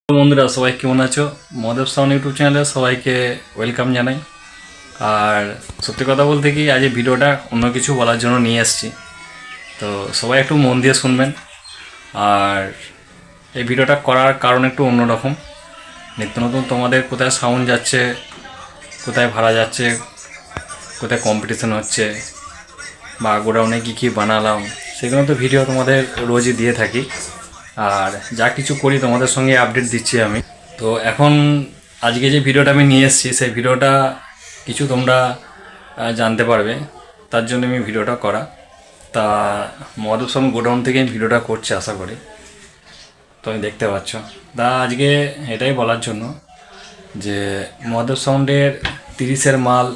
বন্ধুরা সবাই কেমন আছো? মহাদেব সাউন্ড ইউটিউব চ্যানেলে সবাইকে ওয়েলকাম জানাই। আর সত্যি কথা বলতে কি, আজ এই ভিডিওটা অন্য কিছু বলার জন্য নিয়ে এসেছি, তো সবাই একটু মন দিয়ে শুনবেন। আর এই ভিডিওটা করার কারণ একটু অন্যরকম। নিত্য নতুন তোমাদের কোথায় সাউন্ড যাচ্ছে, কোথায় ভাড়া যাচ্ছে, কোথায় কম্পিটিশন হচ্ছে, বা গোডাউনে কী কী বানালাম, সেগুলো তো ভিডিও তোমাদের রোজই দিয়ে থাকি। আর যা কিছু করি তোমাদের সঙ্গে আপডেট দিচ্ছি আমি। তো এখন আজকে যে ভিডিওটা আমি নিয়ে এসেছি, সেই ভিডিওটা কিছু তোমরা জানতে পারবে, তার জন্য আমি ভিডিওটা করা। তা মহাদেব সাউন্ড গোডাউন থেকে আমি ভিডিওটা করছি আশা করি, তো আমি দেখতে পাচ্ছ। তা আজকে এটাই বলার জন্য যে মহাদেব সাউন্ডের 30-এর মাল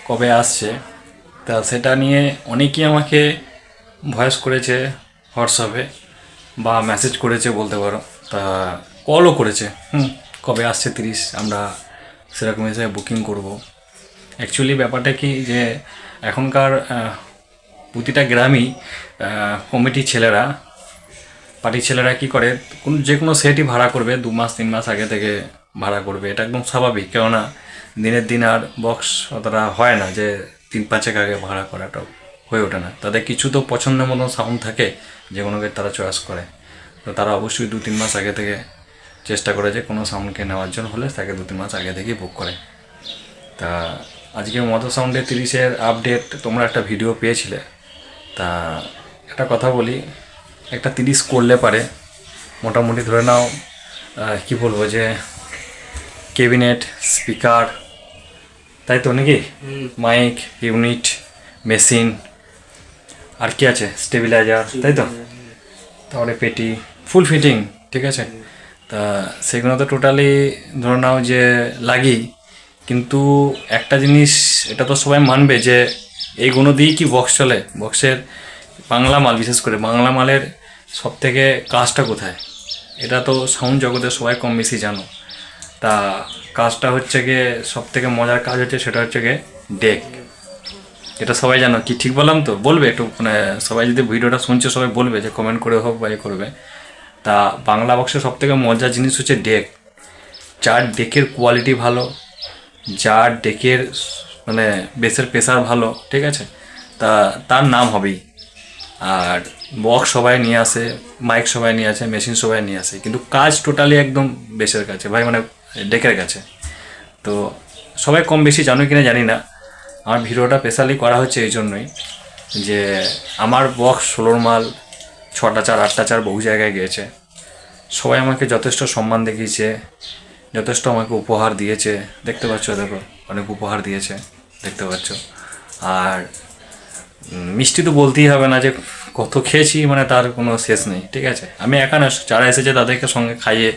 কবে আসছে, তা সেটা নিয়ে অনেকেই আমাকে ভয়েস করেছে হোয়াটসঅ্যাপে, বা মেসেজ করেছে বলতে পারো, তা কলও করেছে। কবে আসছে 30, আমরা সেরকম হিসেবে বুকিং করব। অ্যাকচুয়ালি ব্যাপারটা কি, যে এখনকার প্রতিটা গ্রামই কমিটির ছেলেরা, পার্টির ছেলেরা কী করে, যে কোনো সেটই ভাড়া করবে 2 মাস 3 মাস আগে থেকে ভাড়া করবে। এটা একদম স্বাভাবিক, কেননা দিনের দিন আর বক্স অতটা হয় না যে 3-5 আগে ভাড়া করাটা হয়ে ওঠে না। তাদের কিছু তো পছন্দের মতো সাউন্ড থাকে, যেগুলোকে তারা চয়েস করে। তো তারা অবশ্যই 2-3 মাস আগে থেকে চেষ্টা করে যে কোনো সাউন্ডকে নেওয়ার জন্য হলে তাকে 2-3 মাস আগে থেকেই বুক করে। তা আজকে মহাদেব সাউন্ডের 30-এর আপডেট তোমরা একটা ভিডিও পেয়েছিলে। তা একটা কথা বলি, একটা 30 করলে পারে মোটামুটি ধরে নাও, কি বলবো, যে ক্যাবিনেট, স্পিকার, তাই তো নাকি, মাইক, ইউনিট, মেশিন, আর কি আছে, স্টেবিলাইজার, তাই তো, তারপরে পেটি, ফুল ফিটিং, ঠিক আছে। তা সেগুলো তো টোটালি ধরে নাও যে লাগেই। কিন্তু একটা জিনিস এটা তো সবাই মানবে যে এইগুলো দিয়েই কি বক্স চলে। বক্সের বাংলা মাল, বিশেষ করে বাংলা মালের সব থেকে কাজটা কোথায়, এটা তো সাউন্ড জগতে সবাই কম বেশি জানো। তা কাজটা হচ্ছে গিয়ে, সব থেকে মজার কাজ হচ্ছে সেটা হচ্ছে গিয়ে ডেক। এটা সবাই জানো কি, ঠিক বললাম তো? বলবে একটু, মানে সবাই যদি ভিডিওটা শুনছে সবাই বলবে, যে কমেন্ট করে হোক বা করবে। তা বাংলা বক্সের সব থেকে মজার জিনিস হচ্ছে ডেক। যার ডেকের কোয়ালিটি ভালো, যার ডেকের মানে বেসের প্রেসার ভালো, ঠিক আছে, তা তার নাম হবেই। আর বক্স সবাই নিয়ে আসে, মাইক সবাই নিয়ে আসে, মেশিন সবাই নিয়ে আসে, কিন্তু কাজ টোটালি একদম বেসের কাছে ভাই, মানে ডেকের কাছে। তো সবাই কম বেশি জানো কিনা জানি না, আমার ভিডিওটা স্পেশালি করা হচ্ছে এই জন্যই যে আমার বক্স 16 মাল, 6টা চার 8টা চার বহু জায়গায় গিয়েছে। সবাই আমাকে যথেষ্ট সম্মান দেখিয়েছে, যথেষ্ট আমাকে উপহার দিয়েছে। দেখতে পাচ্ছ, দেখো অনেক উপহার দিয়েছে, দেখতে পাচ্ছ। আর মিষ্টি তো বলতেই হবে না, যে কত খেয়েছি, মানে তার কোনো শেষ নেই, ঠিক আছে। আমি একা না, যারা এসেছে তাদেরকে সঙ্গে খাইয়ে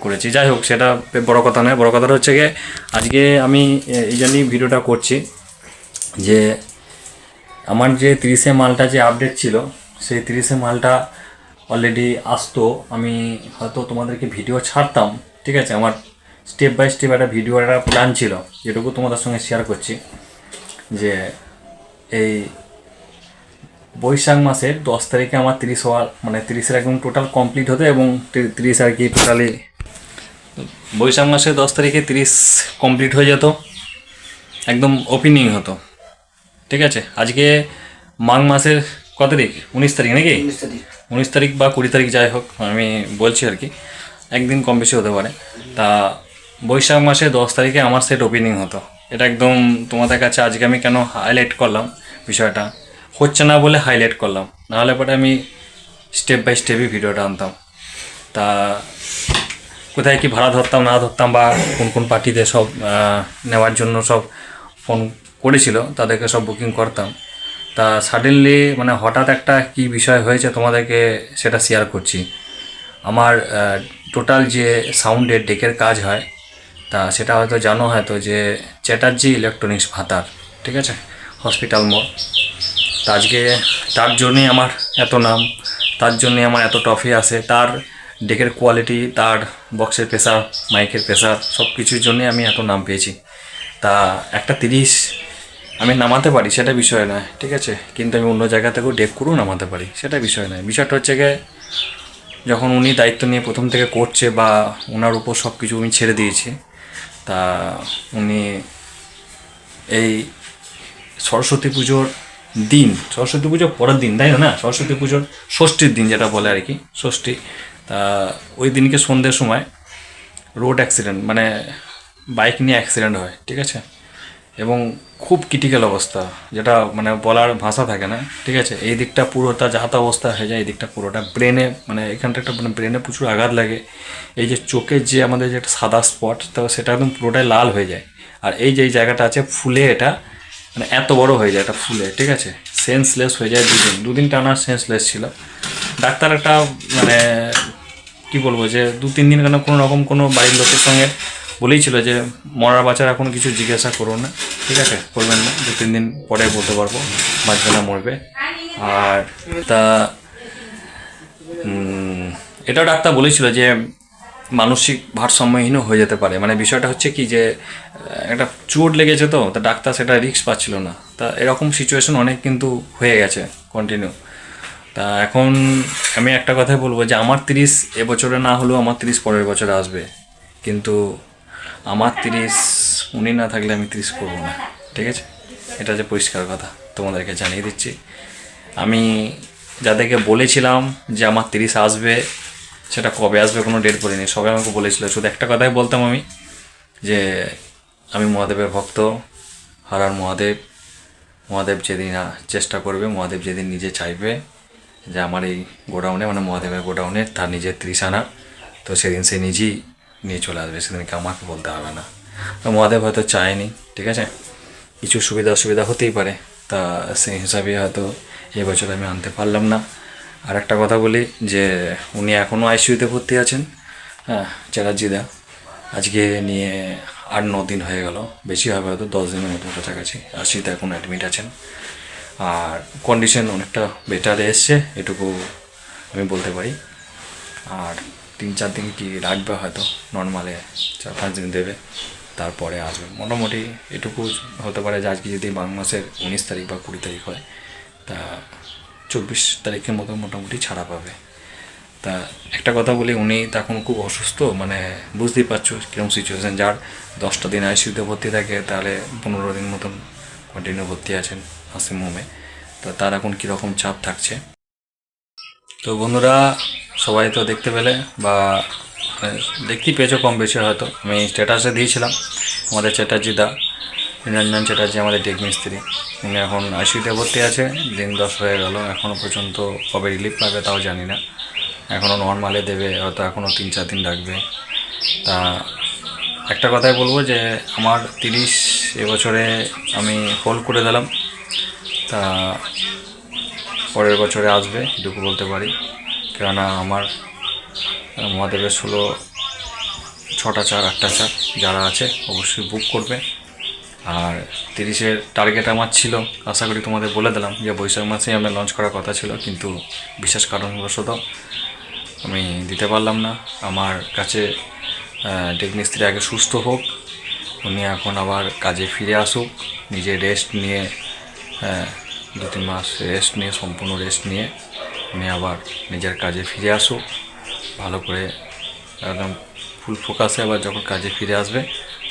করেছি। যাই হোক, সেটা বড় কথা নয়। বড় কথাটা হচ্ছে গিয়ে আজকে আমি এই জন্যই ভিডিওটা করছি যে আমার যে 30-এ মালটা যে আপডেট ছিল, সেই 30-এ মালটা অলরেডি আসতো। আমি হয়তো তোমাদেরকে ভিডিও ছাড়তাম, ঠিক আছে। আমার স্টেপ বাই স্টেপ একটা ভিডিও, একটা প্ল্যান ছিল, যেটুকু তোমাদের সঙ্গে শেয়ার করছি। যে এই বৈশাখ মাসের 10 তারিখে আমার 30 হওয়ার, মানে 30-এর একদম টোটাল কমপ্লিট হতো, এবং 30 আর কি টোটালি বৈশাখ মাসের 10 তারিখে 30 কমপ্লিট হয়ে যেত, একদম ওপেনিং হতো, ঠিক আছে। আজকে মাঘ মাসের কত তারিখ? 19 তারিখ নাকি? 19 তারিখ বা 20 তারিখ, যাই হোক আমি বলছি আর কি, একদিন কম বেশি হতে পারে। তা বৈশাখ মাসে 10 তারিখে আমার সেট ওপেনিং হতো। এটা একদম তোমাদের কাছে আজকে আমি কেন হাইলাইট করলাম বিষয়টা, হচ্ছে না বলে হাইলাইট করলাম, নাহলে পরে আমি স্টেপ বাই স্টেপই ভিডিওটা আনতাম। তা কোথায় কি ভাড়া ধরতাম না ধরতাম, বা কোন কোন পার্টিতে সব নেওয়ার জন্য সব ফোন করেছিল, তাদেরকে সব বুকিং করতাম। তা সাডেনলি মানে হঠাৎ একটা কি বিষয় হয়েছে তোমাদেরকে সেটা শেয়ার করছি। আমার টোটাল যে সাউন্ডের ডেকের কাজ হয়, তা সেটা হয়তো জানো, হয়তো যে চ্যাটার্জি ইলেকট্রনিক্স ভাতার, ঠিক আছে, হসপিটাল মোড়। তা আজকে তার জন্যই আমার এত নাম, তার জন্যই আমার এত ট্রফি আসে। তার ডেকের কোয়ালিটি, তার বক্সের প্রেসার, মাইকের প্রেসার, সব কিছুর জন্যই আমি এত নাম পেয়েছি। তা একটা 30 আমি নামাতে পারি, সেটা বিষয় নয়, ঠিক আছে, কিন্তু আমি অন্য জায়গা থেকেও ডেক করেও নামাতে পারি, সেটা বিষয় নয়। বিষয়টা হচ্ছে গিয়ে যখন উনি দায়িত্ব নিয়ে প্রথম থেকে করছে বা ওনার উপর সব কিছু আমি ছেড়ে দিয়েছি, তা উনি এই সরস্বতী পুজোর দিন, সরস্বতী পুজোর পরের দিন, তাই না, সরস্বতী পুজোর ষষ্ঠীর দিন যেটা বলে আর কি, ষষ্ঠী, তা ওই দিনকে সন্ধ্যের সময় রোড অ্যাক্সিডেন্ট, মানে বাইক নিয়ে অ্যাক্সিডেন্ট হয়, ঠিক আছে, এবং খুব ক্রিটিক্যাল অবস্থা, যেটা মানে বলার ভাষা থাকে না, ঠিক আছে। এই দিকটা পুরোটা যাহাতা অবস্থা হয়ে যায়, এই দিকটা পুরোটা ব্রেনে, মানে এখানটা একটা মানে ব্রেনে প্রচুর আঘাত লাগে। এই যে চোখের যে আমাদের যে একটা সাদা স্পট, তো সেটা একদম পুরোটাই লাল হয়ে যায়। আর এই যে এই জায়গাটা আছে ফুলে, এটা মানে এত বড় হয়ে যায় এটা ফুলে, ঠিক আছে। সেন্সলেস হয়ে যায়, দুদিন টানা সেন্সলেস ছিল। ডাক্তার একটা মানে কি বলবো, যে 2-3 দিন কেন কোনো রকম কোনো বাড়ির লোকের সঙ্গে বলেই ছিল যে মরার বাচ্চার এখন কিছু জিজ্ঞাসা করো না, ঠিক আছে, করবেন না, 2-3 দিন পরে বলতে পারবো বাঁচবে না মরবে। আর তা এটাও ডাক্তার বলেছিল যে মানসিক ভারসাম্যহীনও হয়ে যেতে পারে। মানে বিষয়টা হচ্ছে কি যে একটা চোট লেগেছে, তো তা ডাক্তার সেটা রিস্ক পাচ্ছিল না। তা এরকম সিচুয়েশন অনেক কিন্তু হয়ে গেছে কন্টিনিউ। তা এখন আমি একটা কথাই বলবো যে আমার 30 এবছরে না হলেও আমার 30 পরের বছরে আসবে, কিন্তু আমার 30 উনি না থাকলে আমি 30 করবো না, ঠিক আছে। এটা যে পরিষ্কার কথা তোমাদেরকে জানিয়ে দিচ্ছি। আমি যাদেরকে বলেছিলাম যে আমার 30 আসবে, সেটা কবে আসবে কোনো ডেট বলিনি, সবাই আমাকে বলেছিল। শুধু একটা কথাই বলতাম আমি, যে আমি মহাদেবের ভক্ত, হারার মহাদেব, মহাদেব যেদিন চেষ্টা করবে, মহাদেব যেদিন নিজে চাইবে যে আমার এই গোডাউনে, মানে মহাদেবের গোডাউনে তার নিজের 30 আনা, তো সেদিন সে নিজেই নিয়ে চলে আসবে, সেদিনকে আমাকে বলতে হবে না। তো মহাদেব হয়তো চায়নি, ঠিক আছে, কিছু সুবিধা অসুবিধা হতেই পারে, তা সেই হিসাবে হয়তো এবছর আমি আনতে পারলাম না। আর একটা কথা বলি যে উনি এখনও আইসিইউতে ভর্তি আছেন, হ্যাঁ, চ্যাটার্জিদা। আজকে নিয়ে 8-9 দিন হয়ে গেল, বেশি হবে হয়তো 10 দিনের মতো কাছাকাছি। আশিতে এখন অ্যাডমিট আছেন, আর কন্ডিশন অনেকটা বেটারে এসছে, এটুকু আমি বলতে পারি। আর 3-4 দিন কি রাখবে হয়তো, নর্মালে 4-5 দিন দেবে, তারপরে আসবে মোটামুটি। এটুকু হতে পারে যে আজকে যদি বাংলা মাসের 19 তারিখ বা 20 তারিখ হয়, তা 24 তারিখের মতো মোটামুটি ছাড়া পাবে। তা একটা কথা বলি, উনি তখন খুব অসুস্থ, মানে বুঝতেই পারছো কীরকম সিচুয়েশান। যার 10টা দিন আইসিইউতে ভর্তি থাকে, তাহলে 15 দিন মতন কন্টিনিউ ভর্তি আছেন নার্সিং হোমে, তো তার এখন কীরকম চাপ থাকছে। তো বন্ধুরা, সবাই তো দেখতে পেলে বা দেখতেই পেয়েছো কম বেশি হয়তো, আমি স্ট্যাটাসে দিয়েছিলাম আমাদের চ্যাটার্জিদা, নিরঞ্জন চ্যাটার্জি, আমাদের টেক মিস্ত্রি, উনি এখন আইসিইউতে ভর্তি আছে। দিন 10 হয়ে গেল, এখনও পর্যন্ত কবে রিলিফ পাবে তাও জানি না, এখনও নর্মালে দেবে হয়তো, এখনও 3-4 দিন রাখবে। তা একটা কথাই বলবো যে আমার 30 এবছরে আমি হোল্ড করে দিলাম, তা পরের বছরে আসবে এটুকু বলতে পারি। কেননা আমার মহাদেবের 6টা চার 8টা চার যারা আছে অবশ্যই বুক করবে। আর 30-এর টার্গেট আমার ছিল, আশা করি তোমাদের বলে দিলাম যে বৈশাখ মাসেই আমরা লঞ্চ করার কথা ছিল, কিন্তু বিশেষ কারণবশত আমি দিতে পারলাম না। আমার কাছে টেক মিস্ত্রি আগে সুস্থ হোক, উনি এখন আবার কাজে ফিরে আসুক, নিজে রেস্ট নিয়ে, 2-3 মাস রেস্ট নিয়ে, সম্পূর্ণ রেস্ট নিয়ে উনি আবার নিজের কাজে ফিরে আসুক ভালো করে, একদম ফুল ফোকাসে। আবার যখন কাজে ফিরে আসবে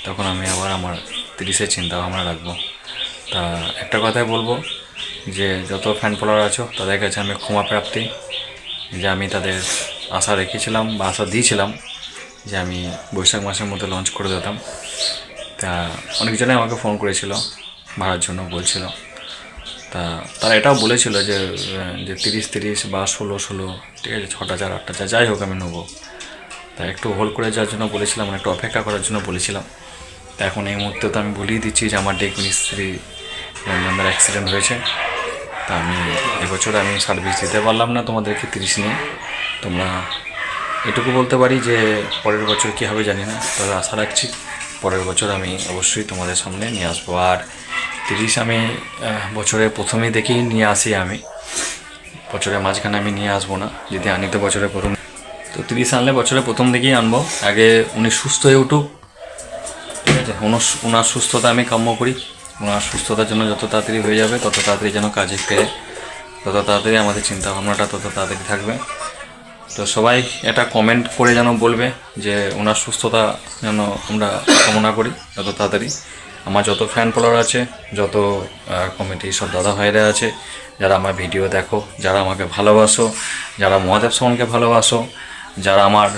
তখন আমি আবার আমার 30-এর চিন্তা ভাবনা রাখবো। তা একটা কথাই বলবো যে যত ফ্যান ফলোয়ার আছো তাদের কাছে আমি ক্ষমা প্রাপ্তি, যে আমি তাদের আশা রেখেছিলাম বা আশা দিয়েছিলাম যে আমি বৈশাখ মাসের মধ্যে লঞ্চ করে দিতাম। তা অনেকজনে আমাকে ফোন করেছিল ভাড়ার জন্য, বলছিল। তা তারা এটাও বলেছিল যে 30-30 বা 16-16, ঠিক আছে, 6টা চার 8টা চার যাই হোক আমি নেবো। তা একটু হোল্ড করে যাওয়ার জন্য বলেছিলাম, একটু অপেক্ষা করার জন্য বলেছিলাম। তা এখন এই মুহূর্তে তো আমি বলেই দিচ্ছি যে আমার টেক মিস্ত্রি রঞ্জনদার অ্যাক্সিডেন্ট হয়েছে, তা আমি এবছর আমি সার্ভিস দিতে পারলাম না তোমাদেরকে 30 নিয়ে। তোমরা এটুকু বলতে পারি যে পরের বছর কী হবে জানি না, তবে আশা রাখছি পরের বছর আমি অবশ্যই তোমাদের সামনে নিয়ে আসবো। আর 30 আমি বছরের প্রথমেই দেখেই নিয়ে আসি, আমি বছরের মাঝখানে আমি নিয়ে আসবো না, যদি আনি তো বছরের প্রথম। তো 30 আনলে বছরের প্রথম দিকেই আনবো, আগে উনি সুস্থ হয়ে উঠুক, ঠিক আছে। ওনার সুস্থতা আমি কাম্য করি, ওনার সুস্থতার জন্য যত তাড়াতাড়ি হয়ে যাবে তত তাড়াতাড়ি যেন কাজে ফেরে, তত তাড়াতাড়ি আমাদের চিন্তা ভাবনাটা তত তাড়াতাড়ি থাকবে। তো সবাই এটা কমেন্ট করে যেন বলবে যে ওনার সুস্থতা যেন আমরা কামনা করি যত তাড়াতাড়ি। আমার যত ফ্যান ফলোয়ার আছে, যত কমিটি সব দাদা ভাইরা আছে, যারা আমার ভিডিও দেখো, যারা আমাকে ভালোবাসো, যারা মহাদেব সোহনকে ভালোবাসো, যারা আমার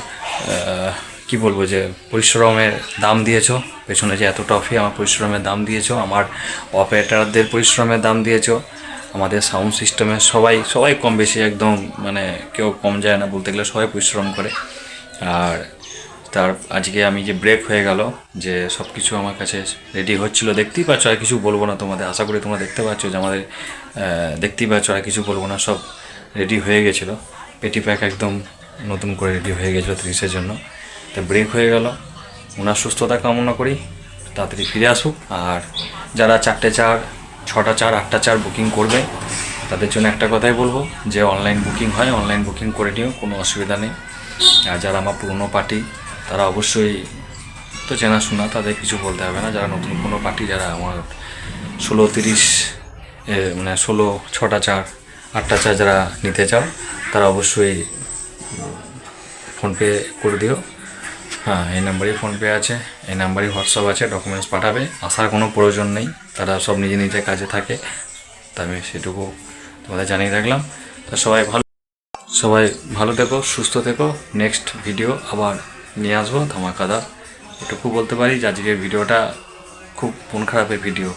কি বলবো যে পরিশ্রমের দাম দিয়েছো, পেছনে যে এত ট্রফি আমার পরিশ্রমের দাম দিয়েছো, আমার অপারেটারদের পরিশ্রমের দাম দিয়েছো, আমাদের সাউন্ড সিস্টেমে সবাই কম বেশি একদম মানে কেউ কম যায় না বলতে গেলে, সবাই পরিশ্রম করে। আর তার আজকে আমি যে ব্রেক হয়ে গেল, যে সব কিছু আমার কাছে রেডি হচ্ছিল, দেখতেই পাচ্ছ, আর কিছু বলবো না তোমাদের, আশা করি তোমরা দেখতে পাচ্ছ যে আমাদের দেখতেই পাচ্ছ, আর কিছু বলবো না, সব রেডি হয়ে গেছিলো, পেটি প্যাক একদম নতুন করে রেডি হয়ে গেছিলো 30-এর জন্য। তো ব্রেক হয়ে গেল, ওনার সুস্থতা কামনা করি, তাড়াতাড়ি ফিরে আসুক। আর যারা 4টে চার, 6টা চার, 8টা চার বুকিং করবে, তাদের জন্য একটা কথাই বলবো যে অনলাইন বুকিং হয়, অনলাইন বুকিং করে নিও, কোনো অসুবিধা নেই। আর যারা আমার পুরনো পার্টি, তারা অবশ্যই তো চেনাশোনা, তাদের কিছু বলতে হবে না। যারা নতুন কোনো পার্টি, যারা আমার 16-30 মানে 6টা চার, 8টা চার যারা নিতে চাও, তারা অবশ্যই ফোনপে করে দিও। হ্যাঁ, এই নাম্বারেই ফোনপে আছে, এই নাম্বারেই হোয়াটসঅ্যাপ আছে, ডকুমেন্টস পাঠাবে, আসার কোনো প্রয়োজন নেই, তারা সব নিজে নিজে কাজে থাকে। তা আমি সেটুকু তোমাদের জানিয়ে রাখলাম। তা সবাই ভালো থেকো, সুস্থ থেকো। নেক্সট ভিডিও আবার নিয়ে আসবো ধামাকাদার, এটুকু বলতে পারি যে আজকের ভিডিওটা খুব মন খারাপের ভিডিও।